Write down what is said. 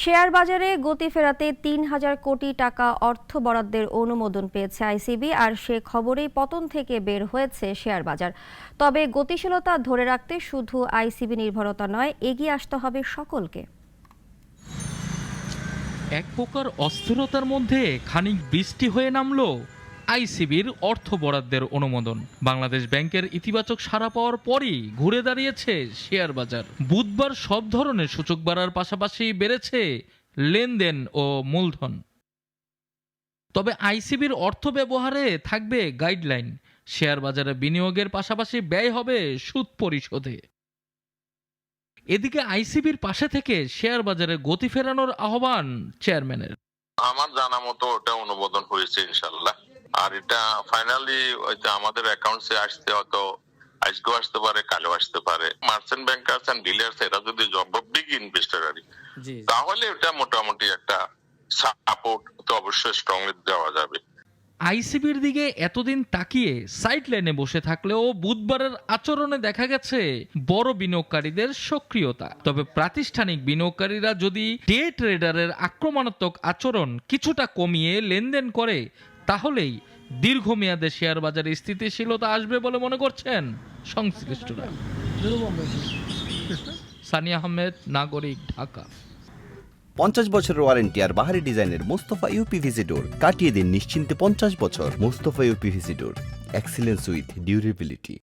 Share বাজারে গতি ফেরাতে ৩,০০০ কোটি টাকা অর্থ বরাদ্দের অনুমোদন পেয়েছে আইসিবি, আর সে খবরেই পতন থেকে বের হয়েছে শেয়ার বাজার। তবে গতিশীলতা ধরে রাখতে শুধু আইসিবি নির্ভরতা নয়, এগিয়ে আসতে হবে সকলকে। এক প্রকার অস্থিরতার মধ্যে খানিক বৃষ্টি হয়ে নামলো আইসিবির অর্থ বরাদ্দের অনুমোদন। বাংলাদেশ ব্যাংকের ইতিবাচক সাড়া পাওয়ার পরই ঘুরে দাঁড়িয়েছে শেয়ার বাজার। বুধবার সব ধরনের সূচক বাড়ার পাশাপাশি বেড়েছে লেনদেন ও মূলধন। তবে আইসিবির অর্থ ব্যবহারে থাকবে গাইডলাইন। শেয়ার বাজারে বিনিয়োগের পাশাপাশি ব্যয় হবে সুদ পরিশোধে। এদিকে আইসিবির পাশে থেকে শেয়ার বাজারে গতি ফেরানোর আহ্বান চেয়ারম্যানের। আমার জানা মতো ওটা অনুমোদন হয়েছে ইনশাল্লাহ। আর এটা ফাইনালি আমাদের অ্যাকাউন্টসে আসতে হয়তো আজকেও আসতে পারে, কালও আসতে পারে। মার্চেন্ট ব্যাংকার্স এন্ড ডিলার্স এরা যদি বিগ ইনভেস্টরারি, তাহলে এটা মোটামুটি একটা সাপোর্ট তো অবশ্যই স্ট্রংলি দেওয়া যাবে। আইসিবির দিকে এতদিন তাকিয়ে সাইড লাইনে বসে থাকলেও বুধবারের আচরণে দেখা গেছে বড় বিনিয়োগকারীদের সক্রিয়তা। তবে প্রাতিষ্ঠানিক বিনিয়োগকারীরা যদি ডে ট্রেডারের আক্রমণাত্মক আচরণ কিছুটা কমিয়ে লেনদেন করে, তাহলেই দীর্ঘমেয়াদে শেয়ার বাজারে স্থিতিশীলতা আসবে বলে মনে করছেন সংশ্লিষ্টরা। সানিয়া আহমেদ, নাগরিক, ঢাকা। 50 বছরের ওয়ারেন্টি আর বাহারি ডিজাইনের মুস্তফা ইউপিভিসি ডোর কাটিয়ে দিন নিশ্চিন্তে 50 বছর। Mustafa uPVC door, excellence with durability.